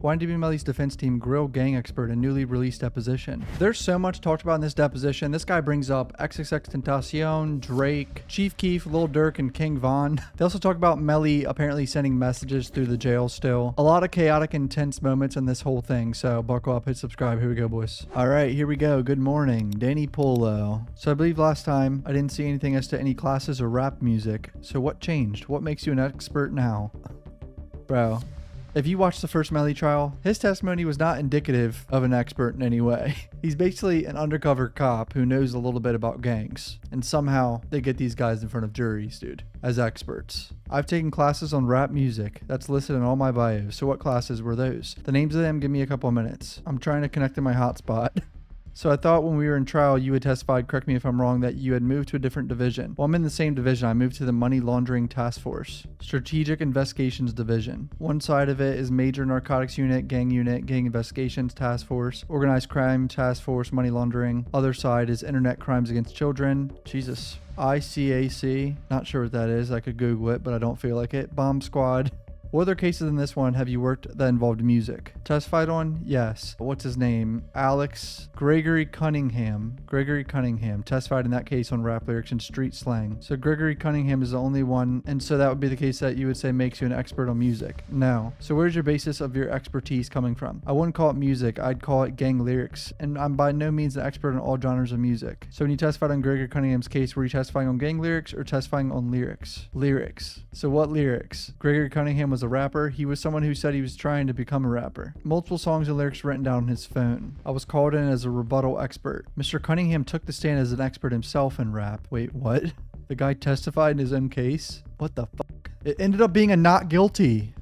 YNW Melly's defense team grill gang expert in newly released Deposition. There's so much talked about in this Deposition. This guy brings up XXXTentacion, Drake, Chief Keef, Lil Durk, and King Von. They also talk about Melly apparently sending messages through the jail still. A lot of chaotic, intense moments in this whole thing, so buckle up, hit subscribe. Here we go, boys. All right, here we go. Good morning, Danny Polo. So I believe last time I didn't see anything as to any classes or rap music. So what changed? What makes you an expert now? Bro. If you watch the first Melly trial, his testimony was not indicative of an expert in any way. He's basically an undercover cop who knows a little bit about gangs. And somehow they get these guys in front of juries, dude, as experts. I've taken classes on rap music. That's listed in all my bios. So what classes were those? The names of them, give me a couple of minutes. I'm trying to connect to my hotspot. So I thought when we were in trial, you had testified, correct me if I'm wrong, that you had moved to a different division. Well, I'm in the same division. I moved to the Money Laundering Task Force, Strategic Investigations Division. One side of it is Major Narcotics Unit, Gang Investigations Task Force, Organized Crime Task Force, Money Laundering. Other side is Internet Crimes Against Children. Jesus. ICAC. Not sure what that is. I could Google it, but I don't feel like it. Bomb Squad. What other cases in this one have you worked that involved music? Testified on? Yes. What's his name? Gregory Cunningham testified in that case on rap lyrics and street slang. So Gregory Cunningham is the only one, and so that would be the case that you would say makes you an expert on music. No. So where's your basis of your expertise coming from? I wouldn't call it music, I'd call it gang lyrics, and I'm by no means an expert in all genres of music. So when you testified on Gregory Cunningham's case, were you testifying on gang lyrics or testifying on lyrics? Lyrics. So what lyrics? Gregory Cunningham was a rapper. He was someone who said he was trying to become a rapper. Multiple songs and lyrics written down on his phone. I was called in as a rebuttal expert. Mr. Cunningham took the stand as an expert himself in rap. Wait, what? The guy testified in his own case? What the fuck? It ended up being a not guilty.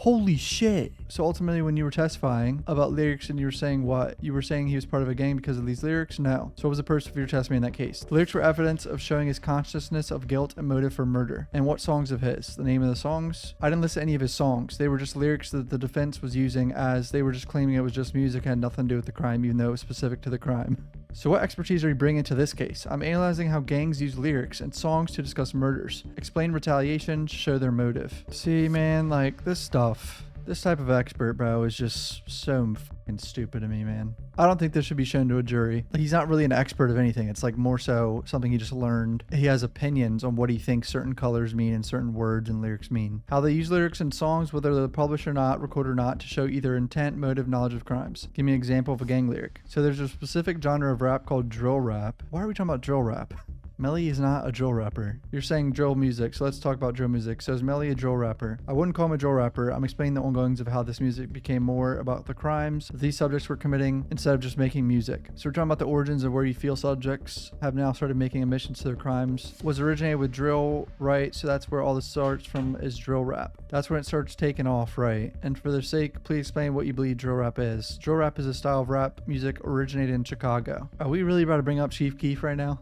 Holy shit. So ultimately when you were testifying about lyrics and you were saying what? You were saying he was part of a gang because of these lyrics? No. So what was the purpose of your testimony in that case? The lyrics were evidence of showing his consciousness of guilt and motive for murder. And what songs of his? The name of the songs? I didn't listen to any of his songs. They were just lyrics that the defense was using as they were just claiming it was just music and had nothing to do with the crime, even though it was specific to the crime. So what expertise are you bringing to this case? I'm analyzing how gangs use lyrics and songs to discuss murders, explain retaliation, show their motive. See, man, like this type of expert, bro, is just so fucking stupid to me, man. I don't think this should be shown to a jury. He's not really an expert of anything. It's like more so something he just learned. He has opinions on what he thinks certain colors mean and certain words and lyrics mean. How they use lyrics in songs, whether they're published or not, recorded or not, to show either intent, motive, knowledge of crimes. Give me an example of a gang lyric. So there's a specific genre of rap called drill rap. Why are we talking about drill rap? Melly is not a drill rapper. You're saying drill music, so let's talk about drill music. So is Melly a drill rapper? I wouldn't call him a drill rapper. I'm explaining the ongoings of how this music became more about the crimes that these subjects were committing instead of just making music. So we're talking about the origins of where you feel subjects have now started making admissions to their crimes. Was originated with drill, right? So that's where all this starts from, is drill rap. That's when it starts taking off, right? And for their sake, please explain what you believe drill rap is. Drill rap is a style of rap music originated in Chicago. Are we really about to bring up Chief Keef right now?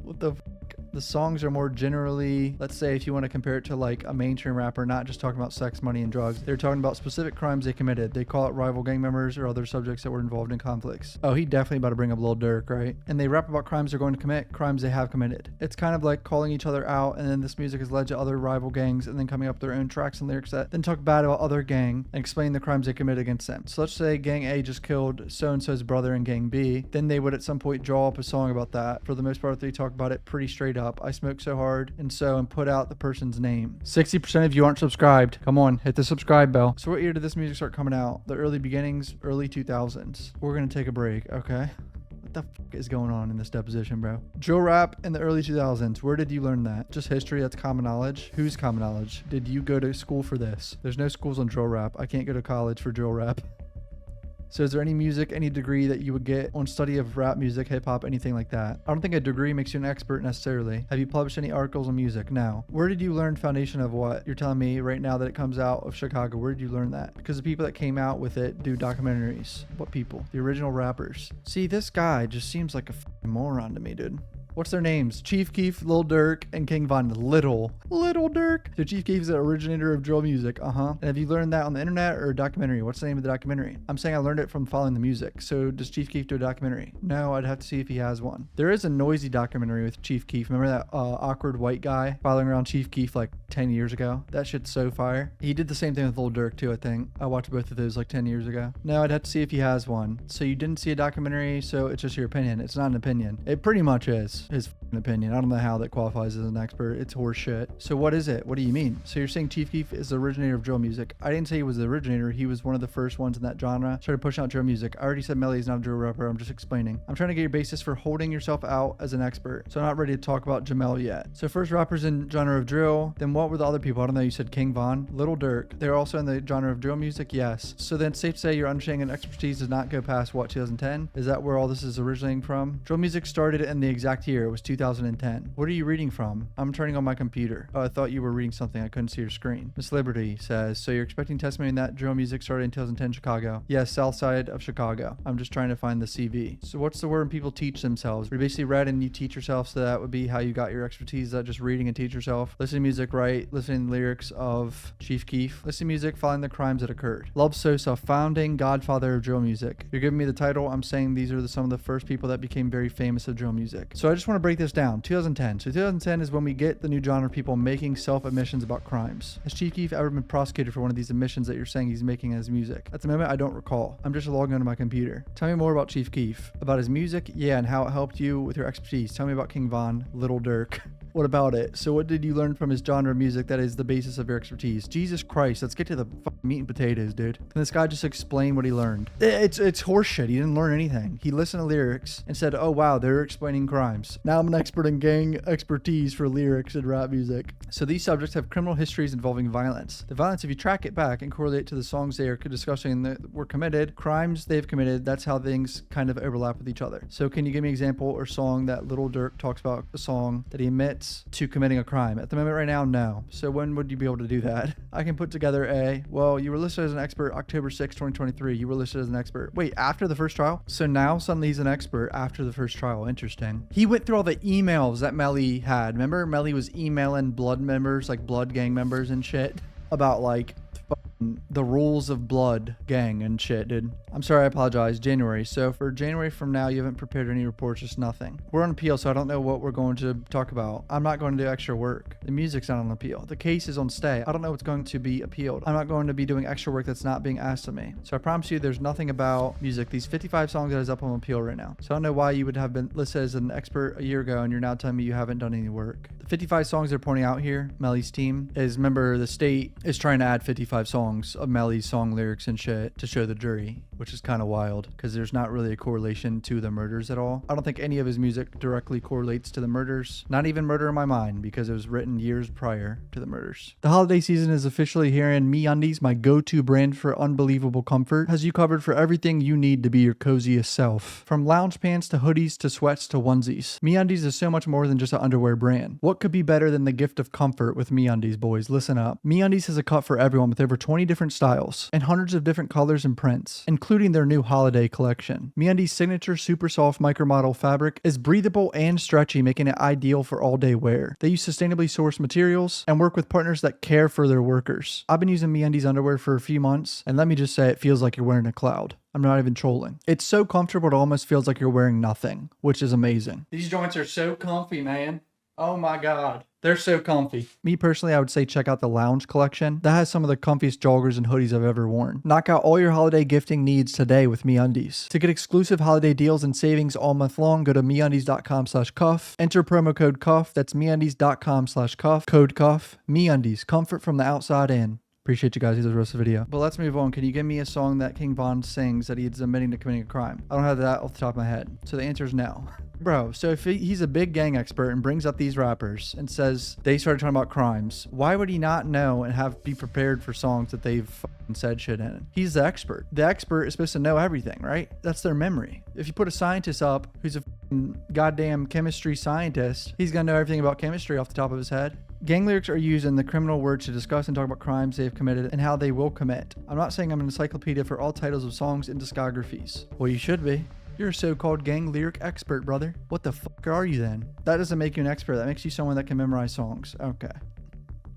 What the fuck? The songs are more generally, let's say if you want to compare it to like a mainstream rapper, not just talking about sex, money, and drugs. They're talking about specific crimes they committed. They call it rival gang members or other subjects that were involved in conflicts. Oh, he definitely about to bring up Lil Durk, right? And they rap about crimes they're going to commit, crimes they have committed. It's kind of like calling each other out, and then this music has led to other rival gangs and then coming up with their own tracks and lyrics that then talk bad about other gang and explain the crimes they commit against them. So let's say gang A just killed so-and-so's brother in gang B. Then they would at some point draw up a song about that. For the most part, they talk about it pretty straight up. I smoke so hard and put out the person's name. 60% of you aren't subscribed. Come on, hit the subscribe bell. So what year did this music start coming out? The early beginnings, early 2000s. We're gonna take a break, okay? What the fuck is going on in this Deposition, bro? Drill rap in the early 2000s. Where did you learn that? Just history, that's common knowledge. Whose common knowledge? Did you go to school for this? There's no schools on drill rap. I can't go to college for drill rap. So is there any music, any degree that you would get on study of rap music, hip hop, anything like that? I don't think a degree makes you an expert necessarily. Have you published any articles on music? No. Where did you learn foundation of what? You're telling me right now that it comes out of Chicago. Where did you learn that? Because the people that came out with it do documentaries. What people? The original rappers. See, this guy just seems like a moron to me, dude. What's their names? Chief Keef, Lil Durk, and King Von. Little Durk. So Chief Keef is the originator of drill music. And have you learned that on the internet or a documentary? What's the name of the documentary? I'm saying I learned it from following the music. So does Chief Keef do a documentary? No, I'd have to see if he has one. There is a Noisy documentary with Chief Keef. Remember that awkward white guy following around Chief Keef like 10 years ago? That shit's so fire. He did the same thing with Lil Durk too, I think. I watched both of those like 10 years ago. No, I'd have to see if he has one. So you didn't see a documentary, so it's just your opinion. It's not an opinion. It pretty much is his opinion. I don't know how that qualifies as an expert. It's horse shit. So what is it? What do you mean? So you're saying Chief Keef is the originator of drill music. I didn't say he was the originator. He was one of the first ones in that genre. Started pushing out drill music. I already said Melly is not a drill rapper. I'm just explaining. I'm trying to get your basis for holding yourself out as an expert. So I'm not ready to talk about Jamel yet. So first rappers in genre of drill. Then what were the other people? I don't know. You said King Von, Lil Durk. They're also in the genre of drill music. Yes. So then it's safe to say your understanding and expertise does not go past what, 2010? Is that where all this is originating from? Drill music started in the exact year. It was 2010. What are you reading from? I'm turning on my computer. Oh, I thought you were reading something. I couldn't see your screen. Miss Liberty says, so you're expecting testimony that drill music started in 2010 Chicago? Yes, south side of Chicago. I'm just trying to find the CV. So what's the word people teach themselves? We basically read and you teach yourself, so that would be how you got your expertise. Is that just reading and teach yourself? Listening to music, right? Listening to lyrics of Chief Keef. Listening to music, following the crimes that occurred. Love Sosa, founding godfather of drill music. You're giving me the title. I'm saying these are some of the first people that became very famous of drill music. So I just want to break this down. 2010. So 2010 is when we get the new genre of people making self-admissions about crimes. Has Chief Keef ever been prosecuted for one of these admissions that you're saying he's making in his music? At the moment, I don't recall. I'm just logging onto my computer. Tell me more about Chief Keef. About his music? Yeah, and how it helped you with your expertise. Tell me about King Von, Lil Durk. What about it? So what did you learn from his genre of music that is the basis of your expertise? Jesus Christ, let's get to the meat and potatoes, dude. Can this guy just explain what he learned? It's horseshit. He didn't learn anything. He listened to lyrics and said, oh wow, they're explaining crimes. Now I'm an expert in gang expertise for lyrics and rap music. So these subjects have criminal histories involving violence. The violence, if you track it back and correlate to the songs they are discussing that were committed, crimes they've committed, that's how things kind of overlap with each other. So can you give me an example or song that Lil Durk talks about, a song that he admits to committing a crime? At the moment right now, no. So when would you be able to do that? I can put together well, you were listed as an expert October 6, 2023. You were listed as an expert. Wait, after the first trial? So now suddenly he's an expert after the first trial. Interesting. He went through all the emails that Melly had. Remember Melly was emailing blood members, like blood gang members and shit, about like the rules of blood gang and shit, dude. I'm sorry, I apologize. January. So for January from now, you haven't prepared any reports, just nothing. We're on appeal, so I don't know what we're going to talk about. I'm not going to do extra work. The music's not on appeal. The case is on stay. I don't know what's going to be appealed. I'm not going to be doing extra work that's not being asked of me. So I promise you there's nothing about music. These 55 songs that is up on appeal right now. So I don't know why you would have been listed as an expert a year ago and you're now telling me you haven't done any work. The 55 songs they're pointing out here, Melly's team, is, remember, the state is trying to add 55 songs of Melly's song lyrics and shit to show the jury, which is kind of wild because there's not really a correlation to the murders at all. I don't think any of his music directly correlates to the murders. Not even Murder in My Mind, because it was written years prior to the murders. The holiday season is officially here, and MeUndies, my go-to brand for unbelievable comfort, has you covered for everything you need to be your coziest self. From lounge pants to hoodies to sweats to onesies, MeUndies is so much more than just an underwear brand. What could be better than the gift of comfort with MeUndies, boys? Listen up. MeUndies has a cut for everyone with over 20 different styles and hundreds of different colors and prints, including their new holiday collection. MeUndies' signature super soft micromodal fabric is breathable and stretchy, making it ideal for all-day wear. They use sustainably sourced materials and work with partners that care for their workers. I've been using MeUndies underwear for a few months, and let me just say it feels like you're wearing a cloud. I'm not even trolling. It's so comfortable it almost feels like you're wearing nothing, which is amazing. These joints are so comfy, man. Oh my God. They're so comfy. Me personally, I would say check out the Lounge collection. That has some of the comfiest joggers and hoodies I've ever worn. Knock out all your holiday gifting needs today with MeUndies. To get exclusive holiday deals and savings all month long, go to MeUndies.com/cuff. Enter promo code CUFF. That's MeUndies.com/cuff. Code CUFF. MeUndies. Comfort from the outside in. Appreciate you guys. See the rest of the video. But let's move on. Can you give me a song that King Von sings that he's admitting to committing a crime? I don't have that off the top of my head. So the answer is no. Bro, so if he's a big gang expert and brings up these rappers and says they started talking about crimes, why would he not know and be prepared for songs that they've said shit in? He's the expert. The expert is supposed to know everything, right? That's their memory. If you put a scientist up who's a goddamn chemistry scientist, he's gonna know everything about chemistry off the top of his head. Gang lyrics are used in the criminal words to discuss and talk about crimes they have committed and how they will commit. I'm not saying I'm an encyclopedia for all titles of songs and discographies. Well, you should be. You're a so-called gang lyric expert, brother. What the fuck are you then? That doesn't make you an expert. That makes you someone that can memorize songs. Okay.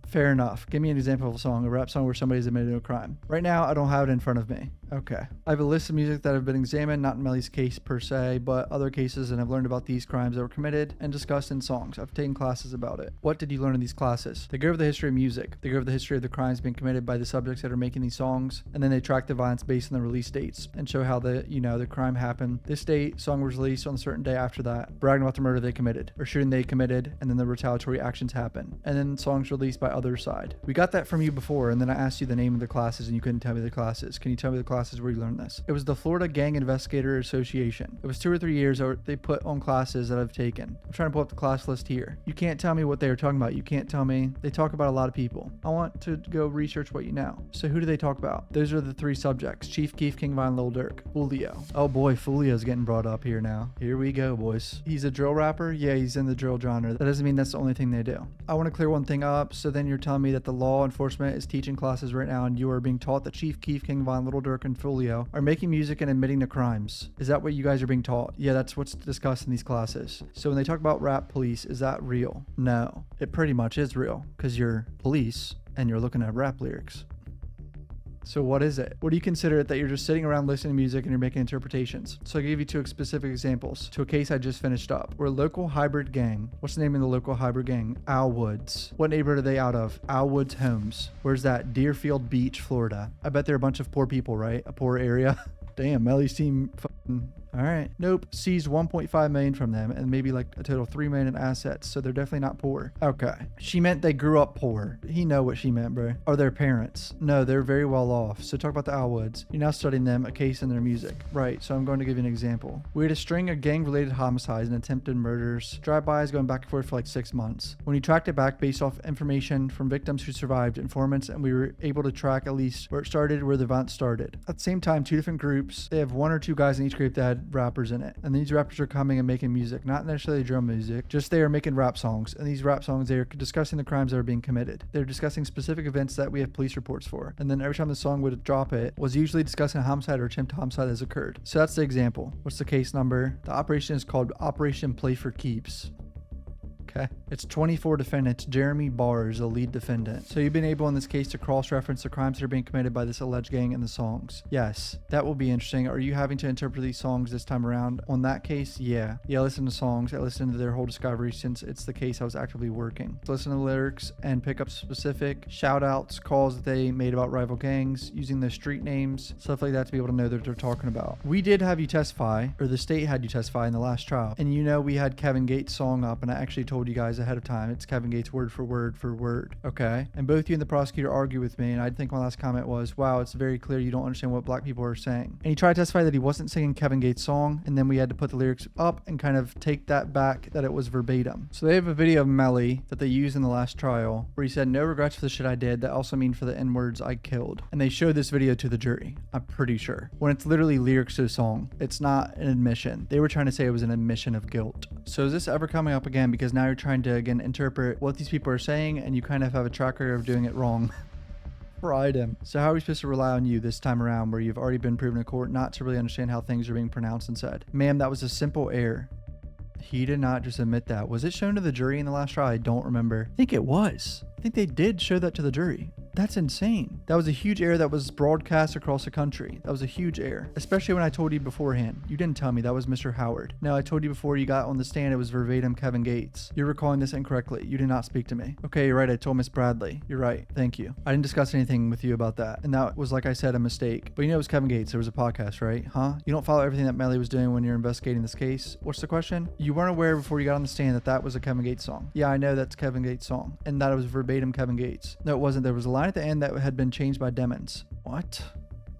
Fair enough. Give me an example of a song, a rap song where somebody's admitted to a crime. Right now, I don't have it in front of me. Okay. I have a list of music that have been examined, not in Melly's case per se, but other cases, and I've learned about these crimes that were committed and discussed in songs. I've taken classes about it. What did you learn in these classes? They go over the history of music. They go over the history of the crimes being committed by the subjects that are making these songs, and then they track the violence based on the release dates and show how the crime happened. This date, song was released on a certain day after that, bragging about the murder they committed or shooting they committed, and then the retaliatory actions happen. And then songs released by other side. We got that from you before, and then I asked you the name of the classes and you couldn't tell me the classes. Can you tell me the classes where you learned this? It was the Florida Gang Investigator Association. It was 2 or 3 years they put on classes that I've taken. I'm trying to pull up the class list here. You can't tell me what they were talking about. You can't tell me. They talk about a lot of people. I want to go research what you know. So who do they talk about? Those are the 3 subjects. Chief Keef, King Von, Lil Durk. Julio. Oh boy, Julio's getting brought up here now. Here we go, boys. He's a drill rapper? Yeah, he's in the drill genre. That doesn't mean that's the only thing they do. I want to clear one thing up. So then you're telling me that the law enforcement is teaching classes right now and you are being taught that Chief Keef, King Von, Lil Durk, and Julio are making music and admitting to crimes. Is that what you guys are being taught? Yeah, that's what's discussed in these classes. So when they talk about rap police, is that real? No, it pretty much is real because you're police and you're looking at rap lyrics. So what is it? What do you consider it that you're just sitting around listening to music and you're making interpretations? So I gave you 2 specific examples to a case I just finished up. We're a local hybrid gang. What's the name of the local hybrid gang? Alwoods. What neighborhood are they out of? Alwoods Homes. Where's that? Deerfield Beach, Florida. I bet they're a bunch of poor people, right? A poor area. Damn, Melly's team all right. Nope. Seized 1.5 million from them and maybe like a total of 3 million in assets. So they're definitely not poor. Okay. She meant they grew up poor. He know what she meant, bro. Are their parents? No, they're very well off. So talk about the Alwoods. You're now studying them, a case in their music. Right. So I'm going to give you an example. We had a string of gang-related homicides and attempted murders. Drive-bys going back and forth for like 6 months. When we tracked it back based off information from victims who survived, informants, and we were able to track at least where it started, where the violence started. At the same time, 2 different groups. They have 1 or 2 guys in each group that had rappers in it, and these rappers are coming and making music, not necessarily drum music, just they are making rap songs. And these rap songs, they are discussing the crimes that are being committed. They're discussing specific events that we have police reports for, and then every time the song would drop, it was usually discussing a homicide or attempt homicide that has occurred. So that's the example. What's the case number? The operation is called Operation Play for Keeps. Okay. It's 24 defendants. Jeremy Barr is the lead defendant. So you've been able in this case to cross-reference the crimes that are being committed by this alleged gang in the songs. Yes, that will be interesting. Are you having to interpret these songs this time around? On that case, yeah. Yeah, I listen to songs. I listen to their whole discovery since it's the case I was actively working. Listen to the lyrics and pick up specific shout-outs, calls that they made about rival gangs, using their street names, stuff like that to be able to know that they're talking about. We did have you testify, or the state had you testify in the last trial. And you know we had Kevin Gates' song up, and I actually told you guys ahead of time it's Kevin Gates word for word. Okay. And both you and the prosecutor argue with me, and I think my last comment was, wow, it's very clear you don't understand what black people are saying. And he tried to testify that he wasn't singing Kevin Gates' song, and then we had to put the lyrics up and kind of take that back, that it was verbatim. So they have a video of Melly that they used in the last trial where he said, no regrets for the shit I did, that also mean for the N-words I killed. And they showed this video to the jury, I'm pretty sure, when it's literally lyrics to a song. It's not an admission. They were trying to say it was an admission of guilt. So is this ever coming up again? Because now you're trying to again interpret what these people are saying, and you kind of have a track record of doing it wrong. Fried him. So how are we supposed to rely on you this time around where you've already been proven in court not to really understand how things are being pronounced and said? Ma'am, that was a simple error. He did not just admit that. Was it shown to the jury in the last trial? I don't remember. I think it was. I think they did show that to the jury. That's insane. That was a huge error that was broadcast across the country. That was a huge error, especially when I told you beforehand. You didn't tell me that was Mr. Howard. No, I told you before you got on the stand it was verbatim Kevin Gates. You're recalling this incorrectly. You did not speak to me. Okay, you're right. I told Miss Bradley. You're right. Thank you. I didn't discuss anything with you about that. And that was, like I said, a mistake. But you know it was Kevin Gates. There was a podcast, right? Huh? You don't follow everything that Melly was doing when you're investigating this case? What's the question? You weren't aware before you got on the stand that that was a Kevin Gates song. Yeah, I know that's Kevin Gates' song. And that it was verbatim Kevin Gates. No, it wasn't. There was a line at the end that had been changed by Demons. What?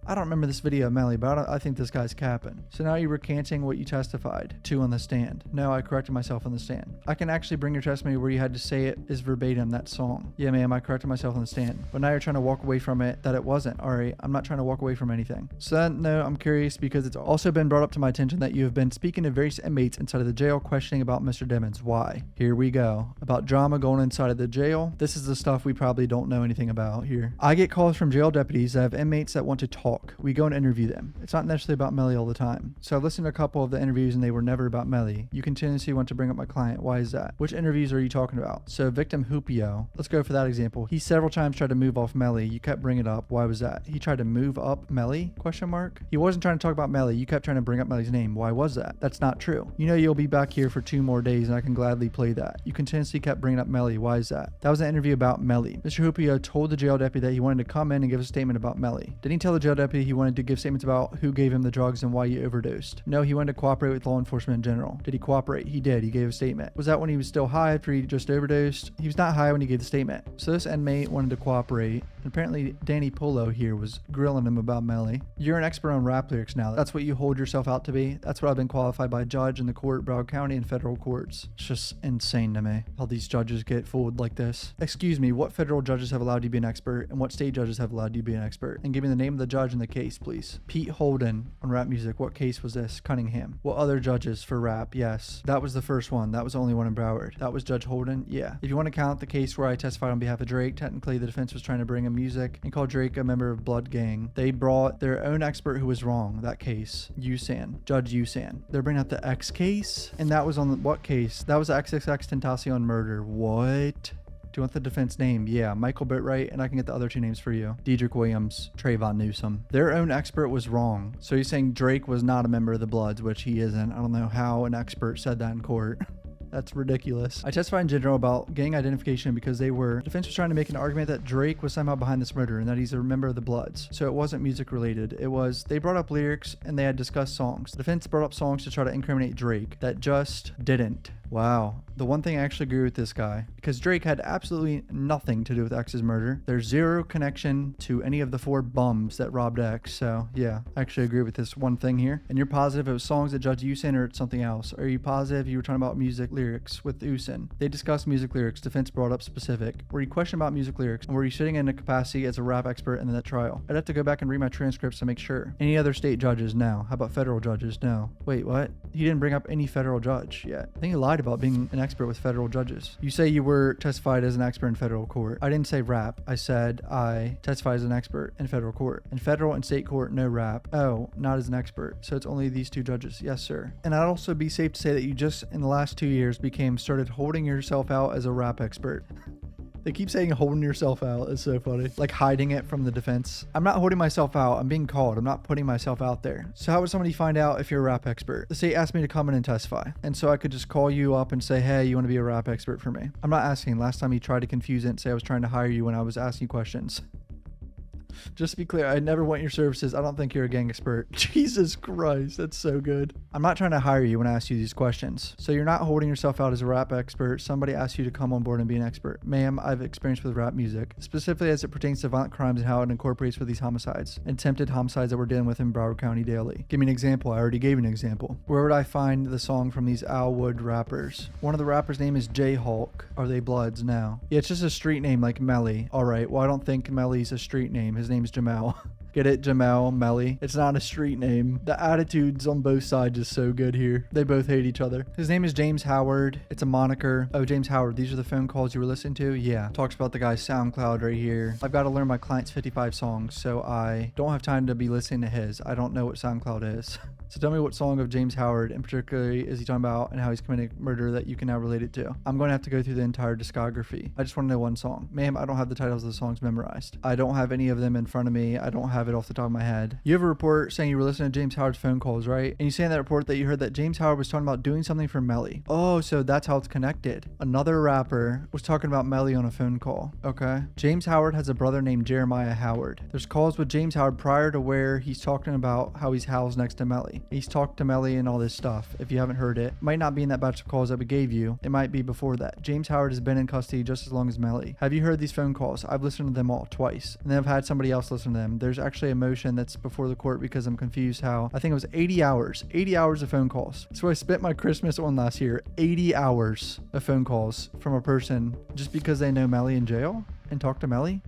I don't remember this video of Melly, but I think this guy's capping. So now you're recanting what you testified to on the stand. No, I corrected myself on the stand. I can actually bring your testimony where you had to say it is verbatim, that song. Yeah, ma'am, I corrected myself on the stand. But now you're trying to walk away from it, that it wasn't. All right, I'm not trying to walk away from anything. So then, no, I'm curious because it's also been brought up to my attention that you have been speaking to various inmates inside of the jail questioning about Mr. Demons. Why? Here we go. About drama going inside of the jail. This is the stuff we probably don't know anything about here. I get calls from jail deputies that have inmates that want to talk. talk. We go and interview them. It's not necessarily about Melly all the time. So I've listened to a couple of the interviews and they were never about Melly. You continuously want to bring up my client. Why is that? Which interviews are you talking about? So victim Hupio, let's go for that example. He several times tried to move off Melly. You kept bringing it up. Why was that? He tried to move up Melly? Question mark. He wasn't trying to talk about Melly. You kept trying to bring up Melly's name. Why was that? That's not true. You know you'll be back here for 2 more days and I can gladly play that. You continuously kept bringing up Melly. Why is that? That was an interview about Melly. Mr. Hupio told the jail deputy that he wanted to come in and give a statement about Melly. Didn't he tell the jail deputy he wanted to give statements about who gave him the drugs and why he overdosed? No, he wanted to cooperate with law enforcement in general. Did he cooperate? He did. He gave a statement. Was that when he was still high after he just overdosed? He was not high when he gave the statement. So this inmate wanted to cooperate. And apparently Danny Polo here was grilling him about Melly. You're an expert on rap lyrics now. That's what you hold yourself out to be. That's what I've been qualified by a judge in the court, Broward County and federal courts. It's just insane to me how these judges get fooled like this. Excuse me, what federal judges have allowed you to be an expert and what state judges have allowed you to be an expert? And give me the name of the judge and the case, please. Pete Holden on rap music. What case was this? Cunningham. What other judges for rap? Yes. That was the first one. That was the only one in Broward. That was Judge Holden? Yeah. If you want to count the case where I testified on behalf of Drake, technically the defense was trying to bring him music and call Drake a member of Blood Gang. They brought their own expert who was wrong. That case. Usan. Judge Usan. They're bringing out the X case? And that was on the, what case? That was XXX Tentacion murder. What? Do you want the defense name? Yeah, Michael Bittwright, and I can get the other 2 names for you. Dedrick Williams, Trayvon Newsom. Their own expert was wrong. So you're saying Drake was not a member of the Bloods, which he isn't. I don't know how an expert said that in court. That's ridiculous. I testified in general about gang identification because defense was trying to make an argument that Drake was somehow behind this murder and that he's a member of the Bloods. So it wasn't music related. It was, they brought up lyrics and they had discussed songs. The defense brought up songs to try to incriminate Drake that just didn't. Wow. The one thing I actually agree with this guy, because Drake had absolutely nothing to do with X's murder. There's zero connection to any of the 4 bums that robbed X. So yeah, I actually agree with this one thing here. And you're positive it was songs that Judge Usan or it's something else? Are you positive you were talking about music lyrics with Usan? They discussed music lyrics. Defense brought up specific. Were you questioning about music lyrics? And were you sitting in a capacity as a rap expert in that trial? I'd have to go back and read my transcripts to make sure. Any other state judges? No. How about federal judges? No. Wait, what? He didn't bring up any federal judge yet. I think he lied about being an expert with federal judges. You say you were testified as an expert in federal court. I didn't say rap. I said I testified as an expert in federal court. In federal and state court, no rap. Oh, not as an expert. So it's only these 2 judges. Yes, sir. And I'd also be safe to say that you just in the last 2 years started holding yourself out as a rap expert. They keep saying holding yourself out. It's so funny. Like hiding it from the defense. I'm not holding myself out. I'm being called. I'm not putting myself out there. So how would somebody find out if you're a rap expert? The state asked me to come in and testify. And so I could just call you up and say, hey, you want to be a rap expert for me? I'm not asking. Last time he tried to confuse it and say I was trying to hire you when I was asking questions. Just to be clear, I never want your services. I don't think you're a gang expert. Jesus Christ, that's so good. I'm not trying to hire you when I ask you these questions. So you're not holding yourself out as a rap expert. Somebody asked you to come on board and be an expert. Ma'am, I've experience with rap music, specifically as it pertains to violent crimes and how it incorporates with these homicides, attempted homicides that we're dealing with in Broward County daily. Give me an example. I already gave an example. Where would I find the song from these Alwood rappers? One of the rappers' name is J-Hulk. Are they Bloods? No. Yeah, it's just a street name like Melly. All right, well, I don't think Melly's a street name. His name's Jamel. Get it? Jamel, Melly. It's not a street name. The attitudes on both sides is so good here. They both hate each other. His name is James Howard. It's a moniker. Oh, James Howard. These are the phone calls you were listening to? Yeah. Talks about the guy's SoundCloud right here. I've got to learn my client's 55 songs, so I don't have time to be listening to his. I don't know what SoundCloud is. So tell me what song of James Howard in particular is he talking about and how he's committing murder that you can now relate it to. I'm going to have to go through the entire discography. I just want to know one song. Ma'am, I don't have the titles of the songs memorized. I don't have any of them in front of me. I don't have it off the top of my head. You have a report saying you were listening to James Howard's phone calls, right? And you say in that report that you heard that James Howard was talking about doing something for Melly. Oh, so that's how it's connected. Another rapper was talking about Melly on a phone call. Okay. James Howard has a brother named Jeremiah Howard. There's calls with James Howard prior to where he's talking about how he's housed next to Melly. He's talked to Melly and all this stuff. If you haven't heard it, might not be in that batch of calls that we gave you. It might be before that. James Howard has been in custody just as long as Melly. Have you heard these phone calls? I've listened to them all twice. And then I've had somebody else listen to them. There's actually a motion that's before the court because I'm confused how, I think it was 80 hours of phone calls. So I spent my Christmas on last year, 80 hours of phone calls from a person just because they know Melly in jail and talk to Melly.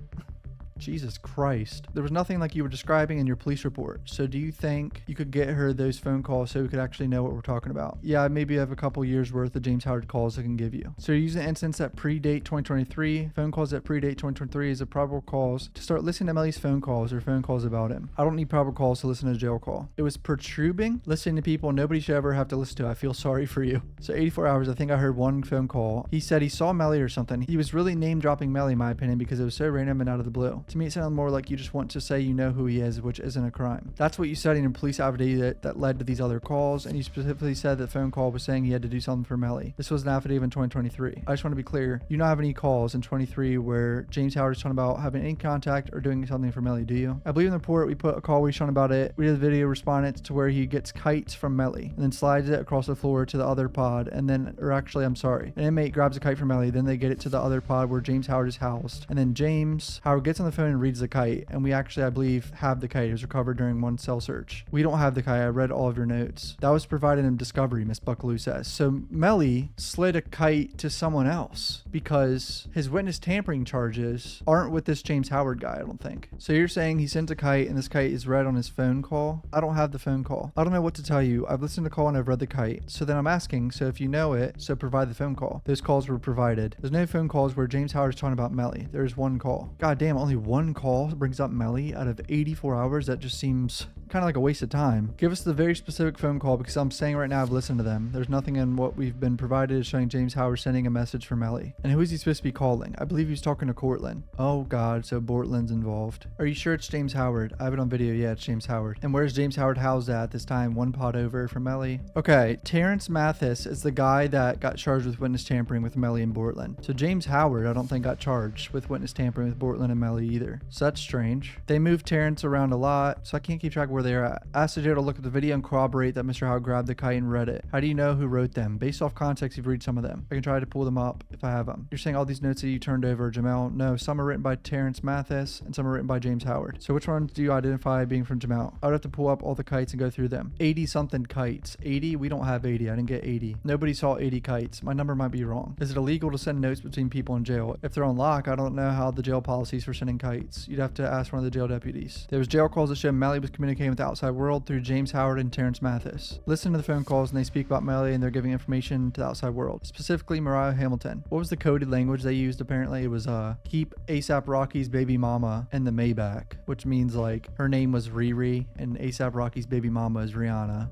Jesus Christ. There was nothing like you were describing in your police report. So do you think you could get her those phone calls so we could actually know what we're talking about? Yeah, maybe I have a couple years worth of James Howard calls I can give you. So you're using incidents that predate 2023. Phone calls that predate 2023 is a probable cause to start listening to Melly's phone calls or phone calls about him. I don't need probable cause to listen to a jail call. It was protruding listening to people nobody should ever have to listen to. I feel sorry for you. So 84 hours, I think I heard one phone call. He said he saw Melly or something. He was really name dropping Melly in my opinion because it was so random and out of the blue. To me, it sounded more like you just want to say you know who he is, which isn't a crime. That's what you said in a police affidavit that led to these other calls, and you specifically said that phone call was saying he had to do something for Melly. This was an affidavit in 2023. I just want to be clear. You don't have any calls in 23 where James Howard is talking about having any contact or doing something for Melly, do you? I believe in the report we put a call where he's talking about it. We did a video respondent to where he gets kites from Melly and then slides it across the floor to the other pod, and then, or actually, I'm sorry, an inmate grabs a kite from Melly, then they get it to the other pod where James Howard is housed, and then James Howard gets on the phone and reads the kite, and we actually, I believe, have the kite. It was recovered during one cell search. We don't have the kite. I read all of your notes. That was provided in discovery, Miss Buckaloo says. So Melly slid a kite to someone else because his witness tampering charges aren't with this James Howard guy, I don't think. So you're saying he sends a kite and this kite is read on his phone call? I don't have the phone call. I don't know what to tell you. I've listened to the call and I've read the kite. So then I'm asking, so if you know it, so provide the phone call. Those calls were provided. There's no phone calls where James Howard is talking about Melly. There's one call. God damn, only one call brings up Melly out of 84 hours? That just seems kind of like a waste of time. Give us the very specific phone call because I'm saying right now I've listened to them. There's nothing in what we've been provided showing James Howard sending a message for Melly. And who is he supposed to be calling? I believe he's talking to Cortland. Oh God, so Bortland's involved. Are you sure it's James Howard? I have it on video. Yeah, it's James Howard. And where's James Howard housed at this time? One pod over from Melly. Okay, Terrence Mathis is the guy that got charged with witness tampering with Melly and Bortland. So James Howard, I don't think got charged with witness tampering with Bortland and Melly either. So that's strange. They moved Terrence around a lot, so I can't keep track of where they're at. Asked the jail to look at the video and corroborate that Mr. Howard grabbed the kite and read it. How do you know who wrote them? Based off context, you've read some of them. I can try to pull them up if I have them. You're saying all these notes that you turned over, Jamel? No, some are written by Terrence Mathis and some are written by James Howard. So which ones do you identify being from Jamel? I would have to pull up all the kites and go through them. 80 something kites. 80? We don't have 80. I didn't get 80. Nobody saw 80 kites. My number might be wrong. Is it illegal to send notes between people in jail? If they're on lock, I don't know how the jail policies for sending kites. You'd have to ask one of the jail deputies. There was jail calls that showed Melly was communicating with the outside world through James Howard and Terrence Mathis. Listen to the phone calls and they speak about Melly and they're giving information to the outside world. Specifically Mariah Hamilton. What was the coded language they used? Apparently it was keep ASAP Rocky's baby mama in the Maybach, which means like her name was Riri and ASAP Rocky's baby mama is Rihanna.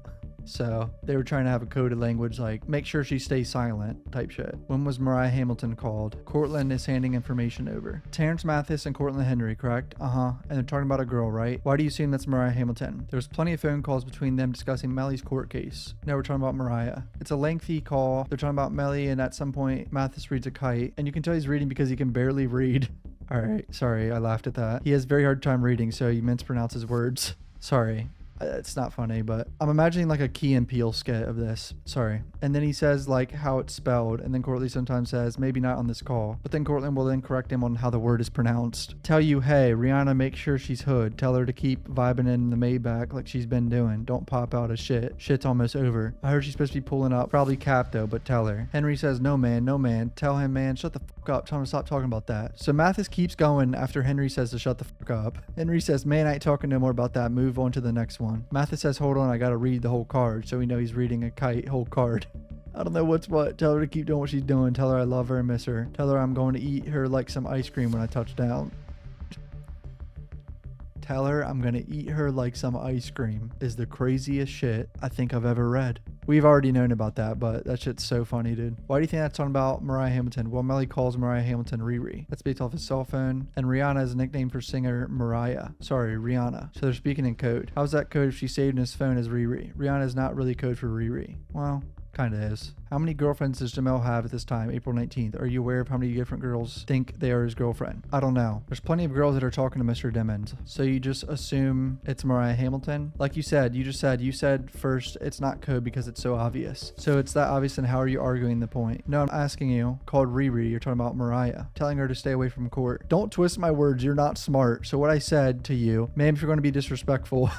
So they were trying to have a coded language like make sure she stays silent type shit. When was Mariah Hamilton called? Cortland is handing information over. Terrence Mathis and Cortland Henry, correct? And they're talking about a girl, right? Why do you assume that's Mariah Hamilton? There's plenty of phone calls between them discussing Melly's court case. Now we're talking about Mariah. It's a lengthy call. They're talking about Melly and at some point Mathis reads a kite and you can tell he's reading because he can barely read. All right, sorry, I laughed at that. He has very hard time reading, so he meant to pronounce his words. Sorry. It's not funny, but I'm imagining like a Key and Peele skit of this. Sorry. And then he says like how it's spelled, and then Cortland sometimes says maybe not on this call, but then Cortland will then correct him on how the word is pronounced. Tell you, hey, Rihanna, make sure she's hood. Tell her to keep vibing in the Maybach like she's been doing. Don't pop out of shit. Shit's almost over. I heard she's supposed to be pulling up. Probably Cap though, but tell her. Henry says, no man. Tell him, man, shut the fuck up. Tell him to stop talking about that. So Mathis keeps going after Henry says to shut the fuck up. Henry says, man, I ain't talking no more about that. Move on to the next one. Mathis says, hold on, I gotta read the whole card. So we know he's reading a kite whole card. I don't know what's what. Tell her to keep doing what she's doing. Tell her I love her and miss her. Tell her I'm going to eat her like some ice cream when I touch down. Tell her I'm going to eat her like some ice cream is the craziest shit I think I've ever read. We've already known about that, but that shit's so funny, dude. Why do you think that's talking about Mariah Hamilton? Well, Melly calls Mariah Hamilton Riri. That's based off his cell phone. And Rihanna is a nickname for singer Mariah. Sorry, Rihanna. So they're speaking in code. How's that code if she saved in his phone as Riri? Rihanna is not really code for Riri. Well, kind of is. How many girlfriends does Jamel have at this time, April 19th? Are you aware of how many different girls think they are his girlfriend? I don't know. There's plenty of girls that are talking to Mr. Dimmons. So you just assume it's Mariah Hamilton? Like you said, you said first it's not code because it's so obvious. So it's that obvious, and how are you arguing the point? No, I'm asking you, called Riri, you're talking about Mariah, telling her to stay away from court. Don't twist my words, you're not smart. So what I said to you, ma'am, if you're going to be disrespectful,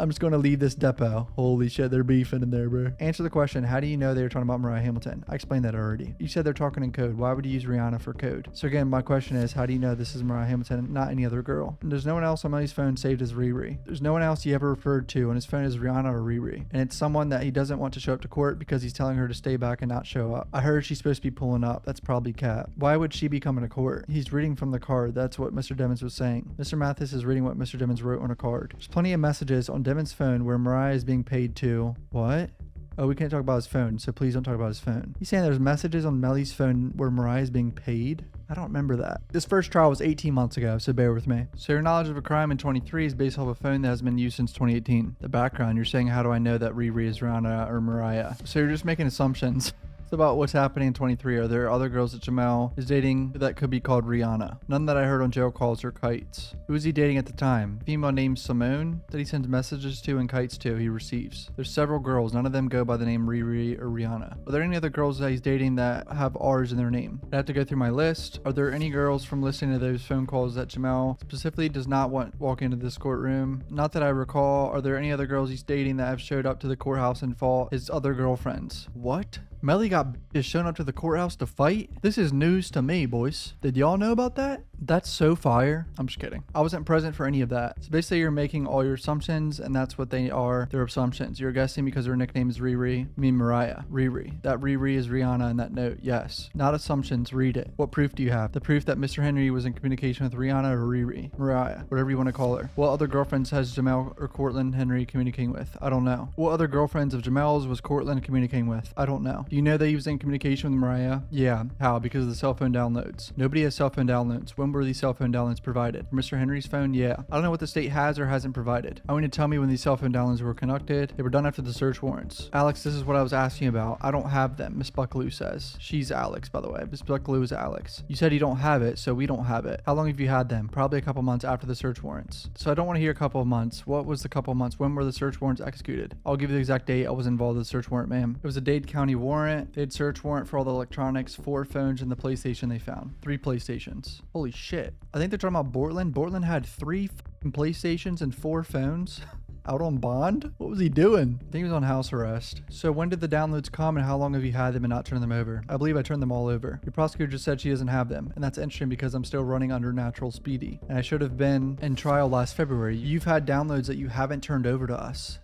I'm just going to leave this depo. Holy shit, they're beefing in there, bro. Answer the question. How do you know they were talking about Mariah Hamilton? I explained that already. You said they're talking in code. Why would you use Rihanna for code? So again, my question is, how do you know this is Mariah Hamilton, not any other girl? And there's no one else on Melly's phone saved as Riri. There's no one else he ever referred to on his phone as Rihanna or Riri. And it's someone that he doesn't want to show up to court because he's telling her to stay back and not show up. I heard she's supposed to be pulling up. That's probably Cat. Why would she be coming to court? He's reading from the card. That's what Mr. Demons was saying. Mr. Mathis is reading what Mr. Demons wrote on a card. There's plenty of messages on Demons' phone where Mariah is being paid to... What? Oh, we can't talk about his phone, so please don't talk about his phone. He's saying there's messages on Melly's phone where Mariah is being paid? I don't remember that. This first trial was 18 months ago, so bear with me. So your knowledge of a crime in 23 is based off a phone that has been used since 2018. The background, you're saying, how do I know that Riri is Rihanna or Mariah? So you're just making assumptions. About what's happening in 23. Are there other girls that Jamel is dating that could be called Rihanna? None that I heard on jail calls or kites. Who is he dating at the time? Female named Simone that he sends messages to and kites to he receives. There's several girls. None of them go by the name Riri or Rihanna. Are there any other girls that he's dating that have R's in their name? I have to go through my list. Are there any girls from listening to those phone calls that Jamel specifically does not want walk into this courtroom? Not that I recall. Are there any other girls he's dating that have showed up to the courthouse and fought his other girlfriends? What? Melly got is shown up to the courthouse to fight? This is news to me, boys. Did y'all know about that? That's so fire. I'm just kidding. I wasn't present for any of that. So basically you're making all your assumptions, and that's what they are. They're assumptions. You're guessing because her nickname is Riri. I mean Mariah. Riri. That Riri is Rihanna in that note. Yes. Not assumptions. Read it. What proof do you have? The proof that Mr. Henry was in communication with Rihanna or Riri? Mariah. Whatever you want to call her. What other girlfriends has Jamel or Cortland Henry communicating with? I don't know. What other girlfriends of Jamel's was Cortland communicating with? I don't know. Do you know that he was in communication with Mariah? Yeah. How? Because of the cell phone downloads. Nobody has cell phone downloads. When were these cell phone downloads provided? For Mr. Henry's phone? Yeah. I don't know what the state has or hasn't provided. I want you to tell me when these cell phone downloads were conducted. They were done after the search warrants. Alex, this is what I was asking about. I don't have them, Miss Buckaloo says. She's Alex, by the way. Miss Buckaloo is Alex. You said you don't have it, so we don't have it. How long have you had them? Probably a couple months after the search warrants. So I don't want to hear a couple of months. What was the couple of months? When were the search warrants executed? I'll give you the exact date. I was involved in the search warrant, ma'am. It was a Dade County warrant. They had search warrant for all the electronics, 4 phones, and the PlayStation they found. 3 PlayStations. Holy shit. I think they're talking about Bortland. Bortland had 3 PlayStations and 4 phones. Out on bond? What was he doing? I think he was on house arrest. So when did the downloads come and how long have you had them and not turned them over? I believe I turned them all over. Your prosecutor just said she doesn't have them. And that's interesting because I'm still running under natural speedy. And I should have been in trial last February. You've had downloads that you haven't turned over to us.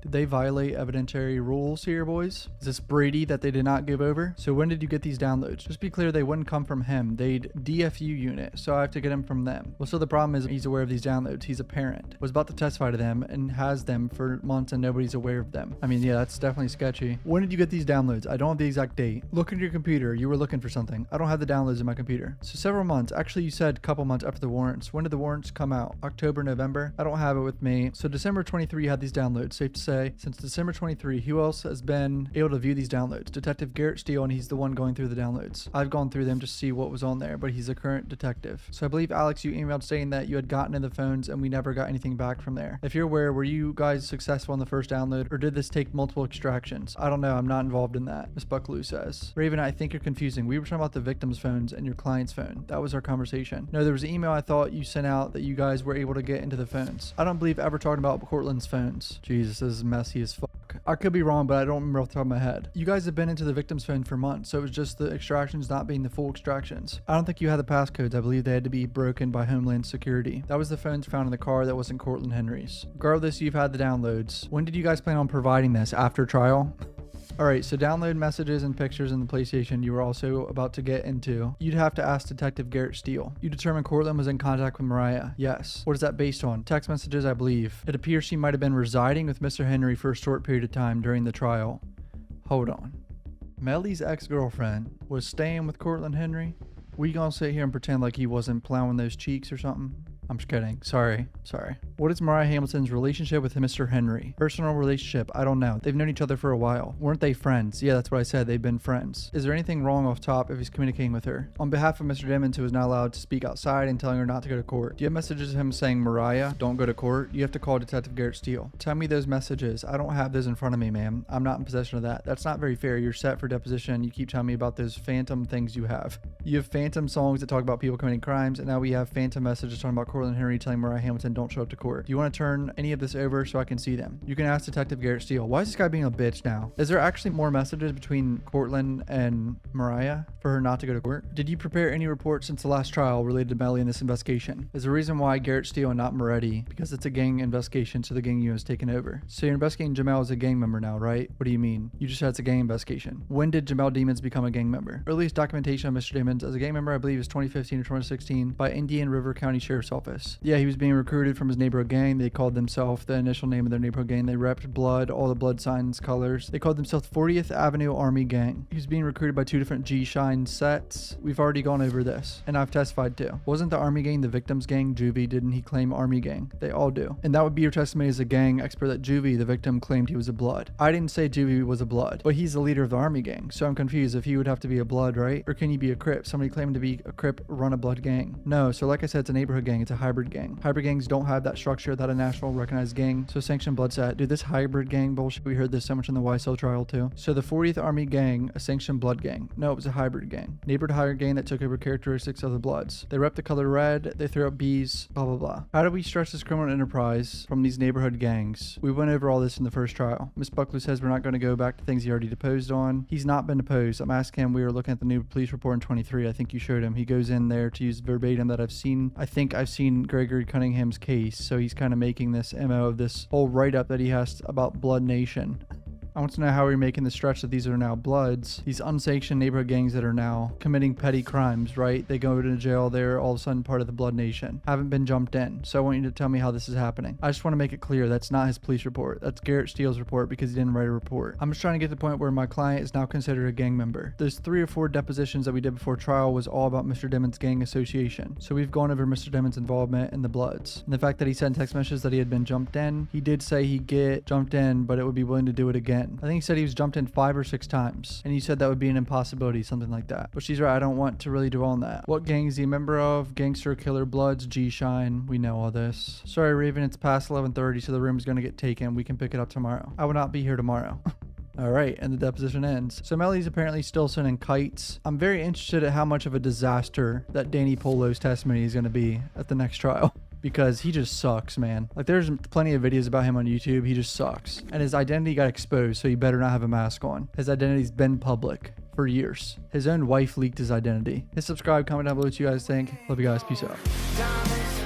Did they violate evidentiary rules here, boys? Is this Brady that they did not give over? So when did you get these downloads? Just be clear, they wouldn't come from him. They'd DFU unit, so I have to get them from them. Well, so the problem is he's aware of these downloads. He's a parent. Was about to testify to them and has them for months and nobody's aware of them. I mean, yeah, that's definitely sketchy. When did you get these downloads? I don't have the exact date. Look into your computer. You were looking for something. I don't have the downloads in my computer. So several months. Actually, you said a couple months after the warrants. When did the warrants come out? October, November? I don't have it with me. So December 23, you had these downloads. Safe to say, since December 23, who else has been able to view these downloads? Detective Garrett Steele, and he's the one going through the downloads. I've gone through them to see what was on there, but he's a current detective. So I believe, Alex, you emailed saying that you had gotten in the phones and we never got anything back from there. If you're aware, were you guys successful in the first download, or did this take multiple extractions? I don't know. I'm not involved in that, Miss Buckaloo says. Raven, I think you're confusing. We were talking about the victim's phones and your client's phone. That was our conversation. No, there was an email I thought you sent out that you guys were able to get into the phones. I don't believe ever talking about Cortland's phones. Jesus, this is messy as fuck. I could be wrong, but I don't remember off the top of my head. You guys have been into the victim's phone for months, so it was just the extractions not being the full extractions. I don't think you had the passcodes. I believe they had to be broken by Homeland Security. That was the phones found in the car that wasn't Cortland Henry's. Regardless, you've had the downloads. When did you guys plan on providing this? After trial? Alright, so download messages and pictures in the PlayStation you were also about to get into. You'd have to ask Detective Garrett Steele. You determined Cortland was in contact with Mariah. Yes. What is that based on? Text messages, I believe. It appears she might have been residing with Mr. Henry for a short period of time during the trial. Hold on. Melly's ex-girlfriend was staying with Cortland Henry? We gonna sit here and pretend like he wasn't plowing those cheeks or something? I'm just kidding. Sorry. What is Mariah Hamilton's relationship with Mr. Henry? Personal relationship? I don't know. They've known each other for a while. Weren't they friends? Yeah, that's what I said. They've been friends. Is there anything wrong off top if he's communicating with her? On behalf of Mr. Demons, who is not allowed to speak outside and telling her not to go to court, do you have messages of him saying, Mariah, don't go to court? You have to call Detective Garrett Steele. Tell me those messages. I don't have those in front of me, ma'am. I'm not in possession of that. That's not very fair. You're set for deposition. You keep telling me about those phantom things you have. You have phantom songs that talk about people committing crimes, and now we have phantom messages talking about Cortland Cortland Henry telling Mariah Hamilton don't show up to court. Do you want to turn any of this over so I can see them? You can ask Detective Garrett Steele. Why is this guy being a bitch now? Is there actually more messages between Cortland and Mariah for her not to go to court? Did you prepare any reports since the last trial related to Melly in this investigation? Is the reason why Garrett Steele and not Moretti because it's a gang investigation, so the gang unit is taken over. So you're investigating Jamel as a gang member now, right? What do you mean? You just said it's a gang investigation. When did Jamel Demons become a gang member? Earliest documentation of Mr. Demons as a gang member, I believe, is 2015 or 2016 by Indian River County Sheriff's Office. Yeah, he was being recruited from his neighborhood gang. They called themselves the initial name of their neighborhood gang. They repped blood, all the blood signs, colors. They called themselves 40th Avenue Army Gang. He was being recruited by 2 different G-Shine sets. We've already gone over this, and I've testified too. Wasn't the Army Gang the victim's gang? Juvie, didn't he claim Army Gang? They all do. And that would be your testimony as a gang expert that Juvie, the victim, claimed he was a blood. I didn't say Juvie was a blood, but he's the leader of the Army Gang, so I'm confused if he would have to be a blood, right? Or can he be a Crip? Somebody claiming to be a Crip run a blood gang. No, so like I said, it's a neighborhood gang. It's a hybrid gang. Hybrid gangs don't have that structure that a national recognized gang. So sanctioned blood set. Dude, this hybrid gang bullshit, we heard this so much in the YSL trial too. So the 40th Army Gang, a sanctioned blood gang. No, it was a hybrid gang. Neighborhood hybrid gang that took over characteristics of the bloods. They rep the color red, they throw up bees, blah blah blah. How do we stretch this criminal enterprise from these neighborhood gangs? We went over all this in the first trial. Miss Buckley says we're not going to go back to things he already deposed on. He's not been deposed. I'm asking him, we were looking at the new police report in 23. I think you showed him. He goes in there to use verbatim that I've seen. I think I've seen Gregory Cunningham's case. So he's kind of making this MO of this whole write-up that he has about Blood Nation. I want to know how we're making the stretch that these are now bloods, these unsanctioned neighborhood gangs that are now committing petty crimes, right? They go to jail, they're all of a sudden part of the Blood Nation, haven't been jumped in. So I want you to tell me how this is happening. I just want to make it clear that's not his police report. That's Garrett Steele's report because he didn't write a report. I'm just trying to get to the point where my client is now considered a gang member. Those 3 or 4 depositions that we did before trial was all about Mr. Demons' gang association. So we've gone over Mr. Demons' involvement in the Bloods. And the fact that he sent text messages that he had been jumped in, he did say he'd get jumped in, but it would be willing to do it again. I think he said he was jumped in 5 or 6 times, and he said that would be an impossibility, something like that. But she's right, I don't want to really dwell on that. What gang is he a member of? Gangster, Killer, Bloods, G-Shine. We know all this. Sorry, Raven, it's past 11:30, so the room is going to get taken. We can pick it up tomorrow. I will not be here tomorrow. Alright, and the deposition ends. So Melly's apparently still sending kites. I'm very interested at how much of a disaster that Danny Polo's testimony is going to be at the next trial. Because he just sucks, man. Like, there's plenty of videos about him on YouTube. He just sucks. And his identity got exposed, so he better not have a mask on. His identity's been public for years. His own wife leaked his identity. Hit subscribe, comment down below what you guys think. Love you guys. Peace out.